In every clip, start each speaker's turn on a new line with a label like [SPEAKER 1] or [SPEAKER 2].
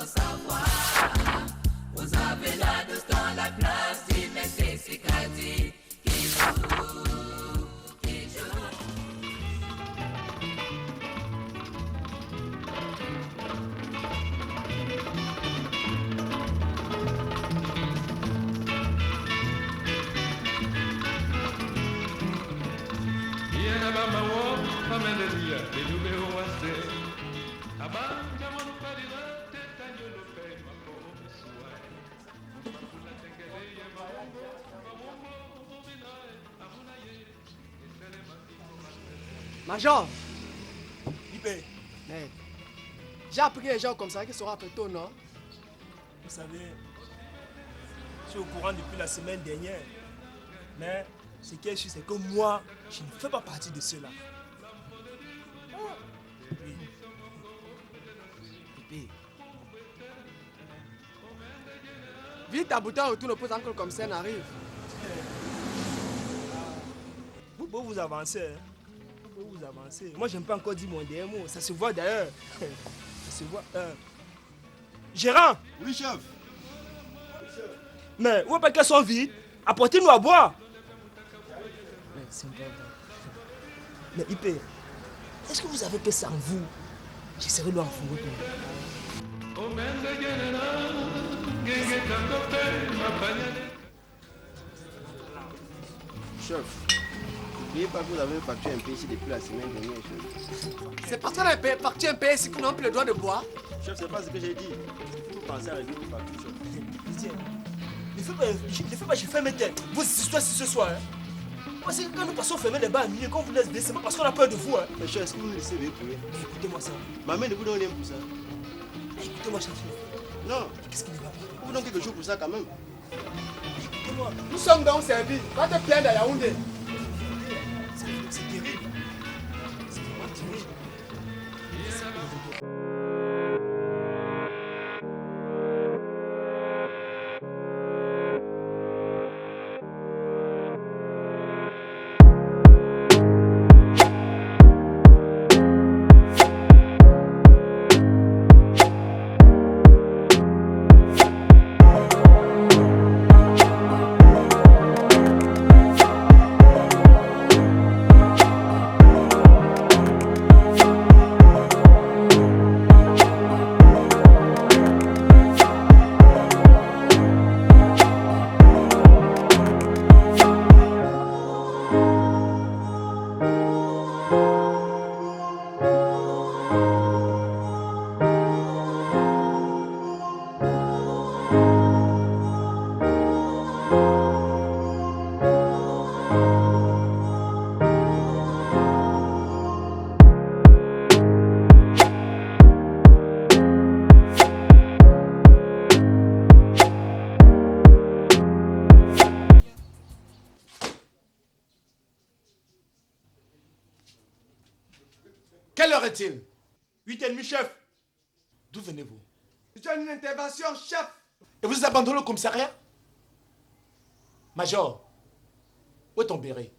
[SPEAKER 1] votre savoir. Vous avez là dans la place d'immenser ces caddies qui jouent, qui jouent.
[SPEAKER 2] Major,
[SPEAKER 3] Libé,
[SPEAKER 2] hey. J'ai appris les gens comme ça qui seront après toi, non?
[SPEAKER 3] vous savez, je suis au courant depuis la semaine dernière. Mais ce qui est sûr, c'est que moi, je ne fais pas partie de ceux-là. Oui.
[SPEAKER 2] Pépé. Vite ta bouteille autour de pose encore comme ça n'arrive.
[SPEAKER 3] Vous avancez, hein? Vous avancez. Moi, je n'ai pas encore dit mon dernier mot. Ça se voit d'ailleurs. Ça se voit. Gérant!
[SPEAKER 4] Oui, chef.
[SPEAKER 3] Mais où est-ce qu'elles sont vides? Apportez-nous à boire. C'est bon. Mais IP, est-ce que vous avez que ça en vous? J'essaierai de l'enfourrer.
[SPEAKER 4] Chef, n'oubliez pas que vous avez facturé un peu ici depuis la semaine dernière, chef.
[SPEAKER 2] C'est parce qu'on a facturé un pays ici qu'on n'a plus le droit de boire.
[SPEAKER 4] Chef, c'est pas ce que j'ai dit. Il faut penser à régler vos factures, chef.
[SPEAKER 3] Tiens, ne fais pas, je fais mes têtes. Vos histoires si ce soir. Hein? Parce que quand nous passons fermer les bars à minuit, quand on vous laisse baisser, c'est pas parce qu'on a peur de vous. Hein?
[SPEAKER 4] Mais chef, est-ce que vous nous laissez véhiculer?
[SPEAKER 3] Mais écoutez-moi ça.
[SPEAKER 4] Ma mère ne vous donne rien pour ça.
[SPEAKER 3] Écoutez-moi, chef.
[SPEAKER 4] Non.
[SPEAKER 3] Qu'est-ce qui ne va pas?
[SPEAKER 4] Vous vous donne quelque chose pour ça quand même.
[SPEAKER 3] Écoutez-moi.
[SPEAKER 2] Nous sommes donc servis. Va te plaindre à Yaoundé.
[SPEAKER 3] C'est terrible. C'est vraiment terrible.
[SPEAKER 2] Quelle heure est-il?
[SPEAKER 3] 8h30, chef.
[SPEAKER 2] D'où venez-vous? Je donne une intervention, chef. Et vous abandonnez le commissariat? Major, où est ton béret?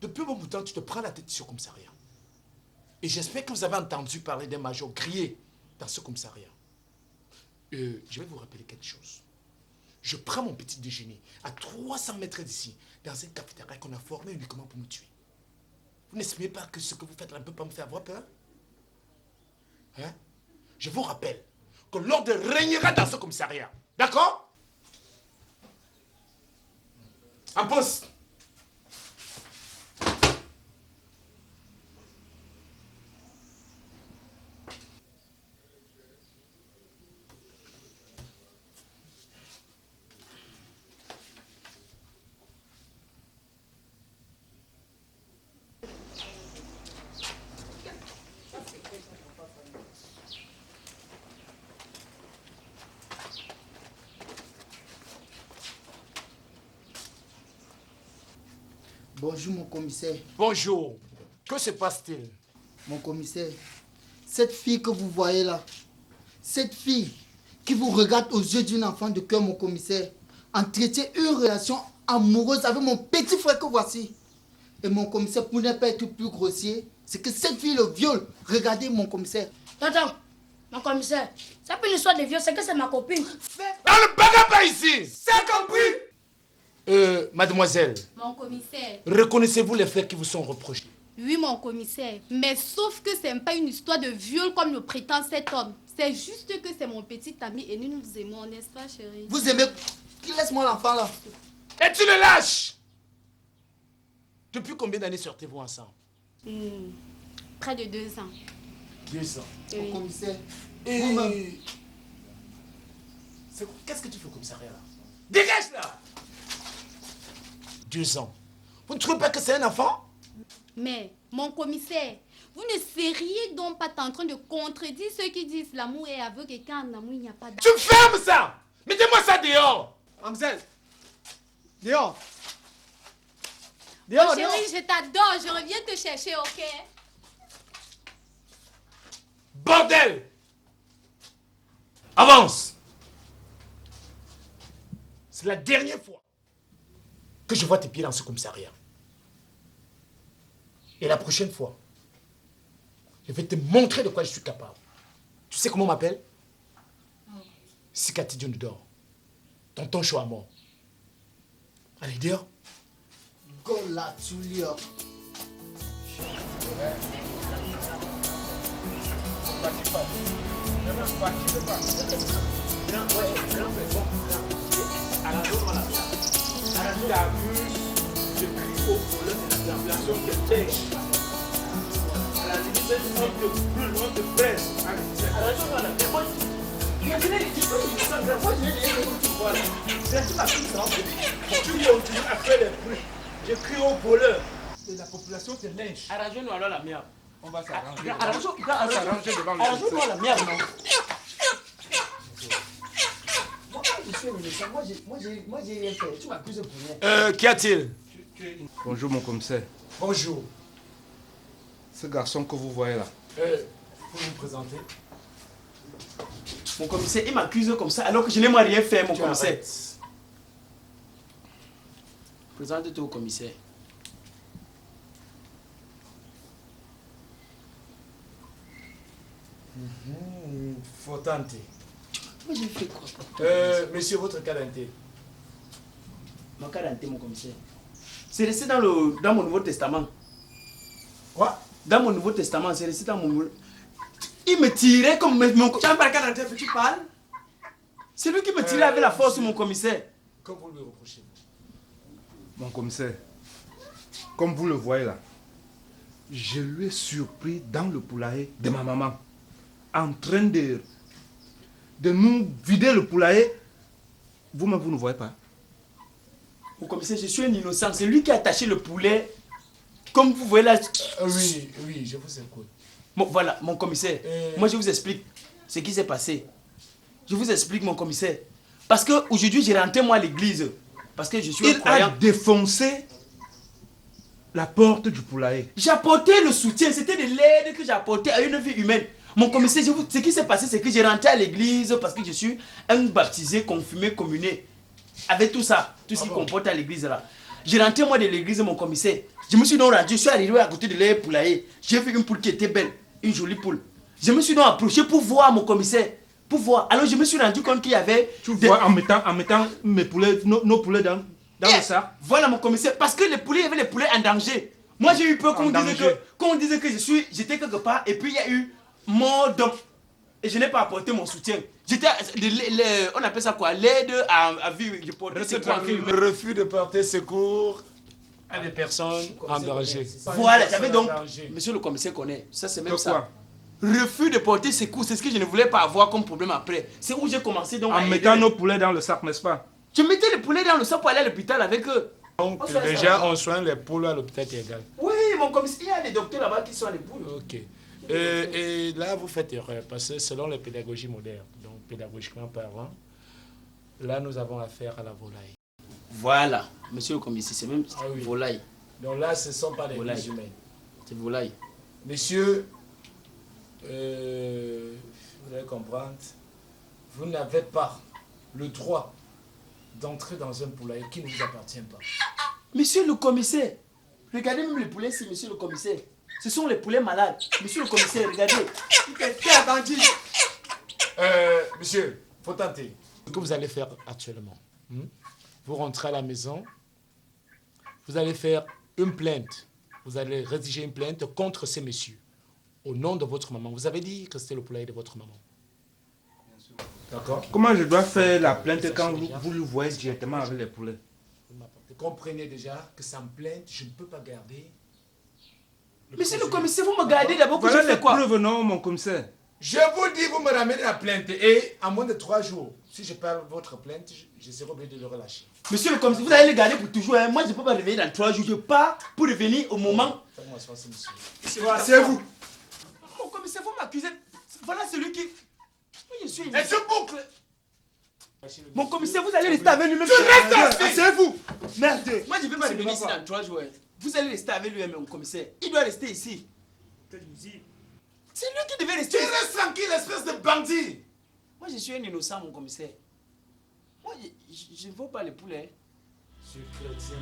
[SPEAKER 2] Depuis un bon bout de temps, tu te prends la tête sur le commissariat. Et j'espère que vous avez entendu parler d'un major crier dans ce commissariat. Je vais vous rappeler quelque chose. Je prends mon petit déjeuner à 300 mètres d'ici, dans un cafétéria qu'on a formé uniquement pour me tuer. Vous n'estimez pas que ce que vous faites là ne peut pas me faire avoir peur? Hein? Je vous rappelle que l'ordre régnera dans ce commissariat. D'accord? En poste!
[SPEAKER 5] Bonjour mon commissaire.
[SPEAKER 2] Bonjour. Que se passe-t-il?
[SPEAKER 5] Mon commissaire, cette fille que vous voyez là, cette fille qui vous regarde aux yeux d'une enfant de cœur, mon commissaire, entretient une relation amoureuse avec mon petit frère que voici. Et mon commissaire, pour ne pas être plus grossier, c'est que cette fille le viole. Regardez mon commissaire.
[SPEAKER 6] Attends, mon commissaire, c'est pas une histoire de viol, c'est que c'est ma copine.
[SPEAKER 2] On ne bagarre pas ici.
[SPEAKER 5] C'est compris.
[SPEAKER 2] Mademoiselle,
[SPEAKER 7] Mon commissaire.
[SPEAKER 2] reconnaissez-vous les faits qui vous sont reprochés?
[SPEAKER 7] Oui, mon commissaire. Mais sauf que c'est pas une histoire de viol comme le prétend cet homme. C'est juste que c'est mon petit ami et nous nous aimons, n'est-ce pas, chérie?
[SPEAKER 5] Vous aimez... Laisse-moi l'enfant là.
[SPEAKER 2] Et tu le lâches! Depuis combien d'années sortez-vous ensemble?
[SPEAKER 7] Près de 2 ans.
[SPEAKER 2] 2 ans.
[SPEAKER 7] Oui.
[SPEAKER 5] Mon commissaire.
[SPEAKER 2] Et...
[SPEAKER 5] Vous-même.
[SPEAKER 2] Qu'est-ce que tu fais au commissariat là? Dégage là! 2 ans. Vous ne trouvez pas que c'est un enfant?
[SPEAKER 7] Mais, mon commissaire, vous ne seriez donc pas en train de contredire ceux qui disent l'amour est aveugle et qu'en amour il n'y a pas d'amour.
[SPEAKER 2] Tu fermes ça! Mettez-moi ça dehors!
[SPEAKER 3] Mademoiselle, dehors.
[SPEAKER 7] Oh,
[SPEAKER 3] Dehors,
[SPEAKER 7] chérie,
[SPEAKER 3] dehors.
[SPEAKER 7] je t'adore, je reviens te chercher, ok?
[SPEAKER 2] Bordel! Avance! C'est la dernière fois que je vois tes pieds dans ce commissariat. Et la prochaine fois, je vais te montrer de quoi je suis capable. Tu sais comment on m'appelle? Sikati Dieu nous dort. Tonton Chou à mort. Allez, dehors.
[SPEAKER 5] Gola Tulia.
[SPEAKER 3] Je crie au voleur. Et la population te lynche.
[SPEAKER 8] Arrangeons-nous alors la merde.
[SPEAKER 3] On va s'arranger.
[SPEAKER 8] Arrangeons-nous
[SPEAKER 3] devant le
[SPEAKER 8] arrangeons-nous la merde, non?
[SPEAKER 3] Moi j'ai rien fait. Tu m'accuses pour rien.
[SPEAKER 2] Qu'y a-t-il?
[SPEAKER 9] Bonjour mon commissaire.
[SPEAKER 2] Bonjour.
[SPEAKER 9] Ce garçon que vous voyez là.
[SPEAKER 2] Vous vous présenter?
[SPEAKER 8] Mon commissaire, il m'accuse comme ça alors que je n'ai moi rien fait, mon
[SPEAKER 2] Tu
[SPEAKER 8] commissaire.
[SPEAKER 2] arrêtes.
[SPEAKER 8] Présente-toi au commissaire.
[SPEAKER 2] Faut tenter.
[SPEAKER 8] Moi j'ai fait quoi?
[SPEAKER 2] Monsieur, votre cadente.
[SPEAKER 8] Mon quarantaine, mon commissaire. C'est resté dans mon Nouveau Testament.
[SPEAKER 2] Quoi?
[SPEAKER 8] Dans mon Nouveau Testament, c'est resté dans mon... Il me tirait comme mon... Tu as pas quarantaine, tu parles? C'est lui qui me tirait avec la force, mon commissaire.
[SPEAKER 2] Que vous lui reprochez?
[SPEAKER 9] Mon commissaire, comme vous le voyez là, je lui ai surpris dans le poulailler de ma maman, en train de nous vider le poulailler. Vous-même, vous ne voyez pas.
[SPEAKER 8] Mon commissaire, je suis un innocent. C'est lui qui a attaché le poulet. Comme vous voyez là.
[SPEAKER 2] Oui, je vous écoute.
[SPEAKER 8] Bon, voilà, mon commissaire. Moi, je vous explique ce qui s'est passé. Je vous explique, mon commissaire. Parce qu'aujourd'hui, j'ai rentré moi à l'église. Parce que je suis un
[SPEAKER 9] Il
[SPEAKER 8] croyant.
[SPEAKER 9] a défoncé la porte du poulailler.
[SPEAKER 8] J'apportais le soutien. C'était de l'aide que j'apportais à une vie humaine. Mon commissaire, ce qui s'est passé, c'est que j'ai rentré à l'église parce que je suis un baptisé, confirmé, communé. Avec tout ça, tout ce qui comporte à l'église là. J'ai rentré moi de l'église, mon commissaire. Je me suis donc rendu, je suis arrivé à côté de leur poulailler. J'ai vu une poule qui était belle, une jolie poule. Je me suis donc approché pour voir, mon commissaire. Pour voir. Alors je me suis rendu compte qu'il y avait...
[SPEAKER 9] Tu vois, en mettant mes poulets, nos poulets dans le sac.
[SPEAKER 8] Voilà, mon commissaire. Parce que les poulets, il y avait les poulets en danger. Moi j'ai eu peur qu'on disait que j'étais quelque part et puis il y a eu mort d'homme. Et je n'ai pas apporté mon soutien. On appelle ça quoi? L'aide à vivre. Je portais secours à vivre.
[SPEAKER 2] Le refus de porter secours à des personnes en danger.
[SPEAKER 8] Voilà, j'avais donc...
[SPEAKER 2] Danger.
[SPEAKER 8] Monsieur le commissaire connaît. Ça c'est même
[SPEAKER 9] De
[SPEAKER 8] ça.
[SPEAKER 9] quoi?
[SPEAKER 8] Refus de porter secours, c'est ce que je ne voulais pas avoir comme problème après. C'est où j'ai commencé donc à
[SPEAKER 9] En
[SPEAKER 8] aider
[SPEAKER 9] mettant
[SPEAKER 8] les-
[SPEAKER 9] nos poulets dans le sac, n'est-ce pas?
[SPEAKER 8] Je mettais les poulets dans le sac pour aller à l'hôpital avec eux.
[SPEAKER 2] Donc
[SPEAKER 8] On fait ça.
[SPEAKER 2] déjà, on soigne les poules à l'hôpital égal.
[SPEAKER 8] Oui, mon commissaire, il y a des docteurs là-bas qui sont les poules.
[SPEAKER 2] Ok. Et là, vous faites erreur parce que selon les pédagogies modernes, donc pédagogiquement parlant, là, nous avons affaire à la volaille.
[SPEAKER 8] Voilà, monsieur le commissaire, c'est même
[SPEAKER 2] Ah oui.
[SPEAKER 8] volaille.
[SPEAKER 2] Donc là, ce ne sont pas des
[SPEAKER 8] Volaille.
[SPEAKER 2] vies humaines.
[SPEAKER 8] C'est volaille.
[SPEAKER 2] Monsieur, vous allez comprendre, vous n'avez pas le droit d'entrer dans un poulailler qui ne vous appartient pas.
[SPEAKER 8] Monsieur le commissaire, regardez même les poulets ici, monsieur le commissaire. Ce sont les poulets malades. Monsieur le commissaire, regardez. Quel bandit.
[SPEAKER 2] Monsieur, faut tenter. Ce que vous allez faire actuellement, vous rentrez à la maison, vous allez faire une plainte. Vous allez rédiger une plainte contre ces messieurs, au nom de votre maman. Vous avez dit que c'était le poulailler de votre maman. D'accord?
[SPEAKER 9] Comment je dois faire la plainte quand vous le voyez directement avec les poulets?
[SPEAKER 2] Vous comprenez déjà que sans plainte, je ne peux pas garder...
[SPEAKER 8] Monsieur le commissaire, vous me gardez d'abord que
[SPEAKER 9] Voilà
[SPEAKER 8] je
[SPEAKER 9] les
[SPEAKER 8] fais quoi?
[SPEAKER 9] preuves, non, mon commissaire?
[SPEAKER 2] Je vous dis, vous me ramenez la plainte et en moins de 3 jours, si je parle votre plainte, je serai obligé de le relâcher.
[SPEAKER 8] Monsieur le commissaire, vous allez le garder pour toujours. Hein. Moi, je ne peux pas revenir dans 3 jours. Je pars pour revenir au moment.
[SPEAKER 2] Faites-moi asseoir, monsieur.
[SPEAKER 8] C'est vous. Mon commissaire, vous m'accusez. Voilà celui qui... Oui, je suis...
[SPEAKER 2] Et ce boucle.
[SPEAKER 8] Mon commissaire, vous allez rester avec lui-même.
[SPEAKER 9] C'est vous.
[SPEAKER 8] Merde. Moi, je ne vais pas revenir ici dans 3 jours. Hein. Vous allez rester avec lui, mon commissaire. Il doit rester ici. C'est lui qui devait rester.
[SPEAKER 2] Tu restes tranquille, espèce de bandit.
[SPEAKER 8] Moi, je suis un innocent, mon commissaire. Moi, je ne vaux pas les poulets.
[SPEAKER 2] Monsieur chrétien.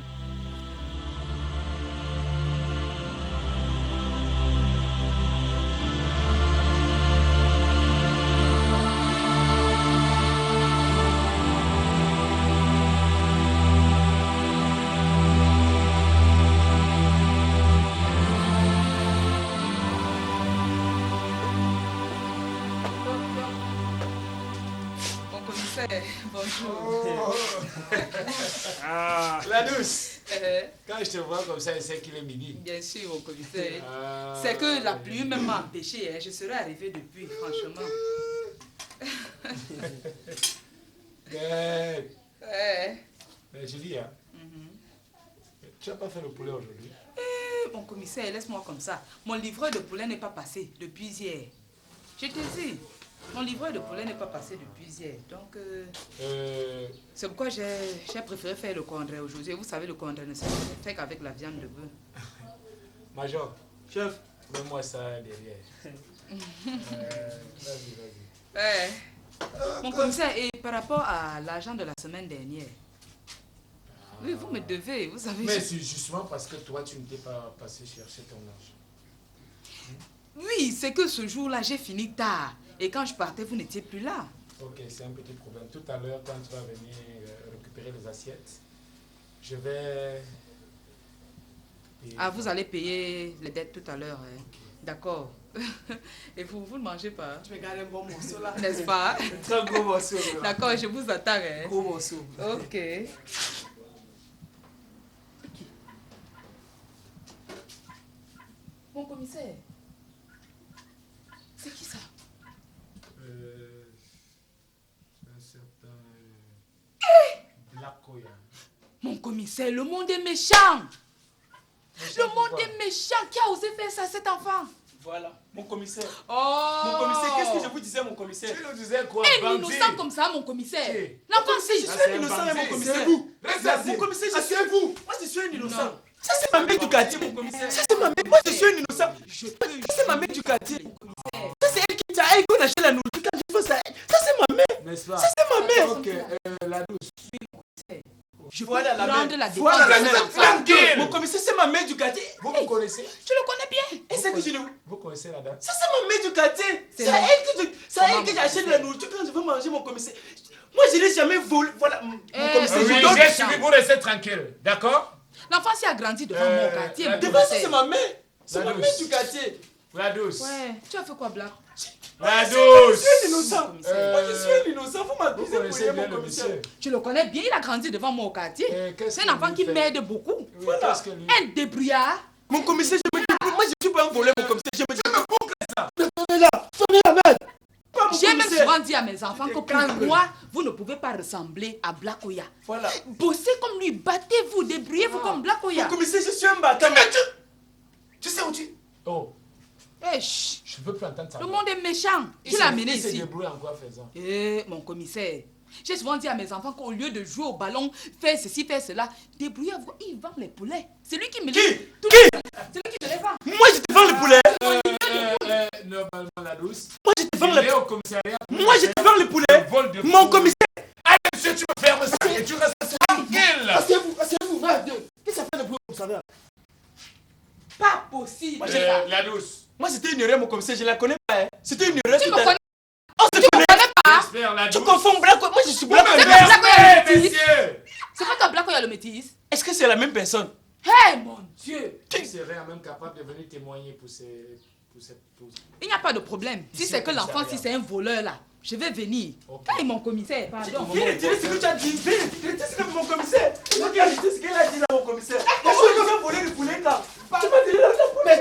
[SPEAKER 10] Bonjour.
[SPEAKER 2] La douce. Quand je te vois comme ça, je sais qu'il est midi.
[SPEAKER 10] Bien sûr, mon commissaire. C'est que la pluie même m'a empêché. Hein. Je serais arrivé depuis, franchement.
[SPEAKER 2] Mais je dis, hein, tu n'as pas fait le poulet aujourd'hui?
[SPEAKER 10] Mon commissaire, laisse-moi comme ça. Mon livreur de poulet n'est pas passé depuis hier. Je te dis. Mon livreur de poulet n'est pas passé depuis hier. Donc, c'est pourquoi j'ai préféré faire le condré aujourd'hui. Vous savez, le condré ne se fait qu'avec la viande de bœuf.
[SPEAKER 2] Major,
[SPEAKER 8] chef,
[SPEAKER 2] mets-moi ça derrière. Vas-y.
[SPEAKER 10] Mon commissaire, et par rapport à l'argent de la semaine dernière, oui, vous me devez, vous savez.
[SPEAKER 2] Mais c'est justement parce que toi, tu n'étais pas passé chercher ton argent.
[SPEAKER 10] Oui, c'est que ce jour-là, j'ai fini tard. Et quand je partais, vous n'étiez plus là.
[SPEAKER 2] Ok, c'est un petit problème. Tout à l'heure, quand tu vas venir récupérer les assiettes, je vais...
[SPEAKER 10] Ah, vous allez payer les dettes tout à l'heure. Hein. Okay. D'accord. Et vous ne mangez pas?
[SPEAKER 3] Je vais garder un bon morceau là.
[SPEAKER 10] N'est-ce pas?
[SPEAKER 3] Un très gros morceau.
[SPEAKER 10] D'accord, je vous attends. Hein.
[SPEAKER 3] Gros morceau.
[SPEAKER 10] Ok. Mon commissaire, c'est qui ça?
[SPEAKER 2] Un certain... Black Koya.
[SPEAKER 10] Mon commissaire, le monde est méchant. Le monde est méchant. Qui a osé faire ça à cet enfant?
[SPEAKER 8] Voilà, mon commissaire.
[SPEAKER 10] Oh!
[SPEAKER 8] Mon commissaire, qu'est-ce que je vous disais, mon commissaire?
[SPEAKER 2] Tu nous disais quoi?
[SPEAKER 10] Un innocent comme ça, mon commissaire. L'enfant, si.
[SPEAKER 8] Je suis un innocent, mon commissaire.
[SPEAKER 2] C'est vous.
[SPEAKER 8] Mon commissaire, je suis
[SPEAKER 2] vous.
[SPEAKER 8] Moi, je suis un innocent. Ça, c'est ma mère du quartier, mon commissaire. Ça, c'est ma mère. Moi, je suis un innocent. Ça, c'est ma mère du quartier. Ça, c'est elle qui t'a aidé qu'on achète la nourriture quand je fais ça. Ça, c'est ma mère.
[SPEAKER 2] N'est-ce pas?
[SPEAKER 8] Ça, c'est ma mère.
[SPEAKER 2] Ok, la douce.
[SPEAKER 10] Je
[SPEAKER 8] voilà la
[SPEAKER 10] prendre
[SPEAKER 8] mère.
[SPEAKER 10] la défense.
[SPEAKER 8] Voilà la mère.
[SPEAKER 2] Tranquille.
[SPEAKER 8] Mon commissaire, c'est ma mère du quartier.
[SPEAKER 2] Vous me connaissez?
[SPEAKER 10] Je le connais bien.
[SPEAKER 8] Et c'est que je ne...
[SPEAKER 2] Vous connaissez la dame?
[SPEAKER 8] Ça, c'est ma mère du quartier. C'est à elle que j'achète la nourriture quand je veux manger, mon commissaire. Moi, je n'ai jamais volé. Voilà, mon commissaire.
[SPEAKER 2] Oui, j'ai suivi, vous restez tranquille. D'accord?
[SPEAKER 10] L'enfant s'est agrandi devant mon quartier.
[SPEAKER 8] Devant ça, c'est ma mère. C'est ma mère du quartier.
[SPEAKER 2] La douce.
[SPEAKER 10] Ouais. Tu as fait quoi, Black?
[SPEAKER 2] La douce.
[SPEAKER 8] Je suis un innocent. Moi, je suis un innocent. Vous m'accusez pour rien, mon commissaire.
[SPEAKER 10] Je le connais bien. Il a grandi devant mon quartier. C'est un enfant qui m'aide beaucoup.
[SPEAKER 2] Voilà.
[SPEAKER 10] Un débrouillard.
[SPEAKER 8] Mon commissaire, je me débrouille. Moi, je ne suis pas un voleur, mon commissaire. Je me boucle ça.
[SPEAKER 9] Tenez la main.
[SPEAKER 10] J'ai même souvent dit à mes enfants que pour moi, vous ne pouvez pas ressembler à Black Oya.
[SPEAKER 8] Voilà.
[SPEAKER 10] Bossez comme lui, battez-vous, débrouillez-vous comme Black Oya.
[SPEAKER 8] Mon commissaire, je suis un battant.
[SPEAKER 2] Tu sais où tu... Oh.
[SPEAKER 10] Eh, chut.
[SPEAKER 2] Je ne veux plus entendre ça.
[SPEAKER 10] Le monde est méchant. Qui l'a amené ici?
[SPEAKER 2] Il se débrouille en quoi faisant?
[SPEAKER 10] Eh, mon commissaire. J'ai souvent dit à mes enfants qu'au lieu de jouer au ballon, faire ceci, faire cela, débrouillez-vous. Il vend les poulets. C'est lui qui me les...
[SPEAKER 8] Qui?
[SPEAKER 10] C'est lui qui me les vend.
[SPEAKER 8] Moi, je te vends le poulet.
[SPEAKER 2] Normalement, la douce.
[SPEAKER 8] Moi, je te vends le poulet.
[SPEAKER 2] au commissariat.
[SPEAKER 8] Moi, je te vends le poulet. Mon commissaire.
[SPEAKER 2] Allez, monsieur, tu me fermes ça et tu restes tranquille.
[SPEAKER 9] Asseyez-vous, asseyez-vous, va, Dieu. Qu'est-ce que ça fait de bruit comme ça là?
[SPEAKER 10] Pas possible.
[SPEAKER 2] La
[SPEAKER 8] Moi, c'était une erreur, mon commissaire. Je la connais pas. Hein. C'était une erreur.
[SPEAKER 10] Tu me connais
[SPEAKER 8] Oh, tu
[SPEAKER 10] me connais pas?
[SPEAKER 8] Tu confonds Blacko. Moi, je suis Blacko.
[SPEAKER 10] C'est pas Blacko, il y a le métis. C'est pas ton Blacko, il y a le métis.
[SPEAKER 8] Est-ce que c'est la même personne?
[SPEAKER 10] Hey, mon Dieu.
[SPEAKER 2] Tu serais même capable de venir témoigner pour ces...
[SPEAKER 10] Il n'y a pas de problème. Si c'est que l'enfant, si c'est un voleur là, je vais venir. Hey, mon commissaire, pardon.
[SPEAKER 8] Viens retirer ce que tu as dit. Viens retirer ce que mon commissaire. Regarde ce qu'elle a dit là, mon commissaire. Pourquoi tu as volé le poulet là? Tu m'as dit là, le poulet.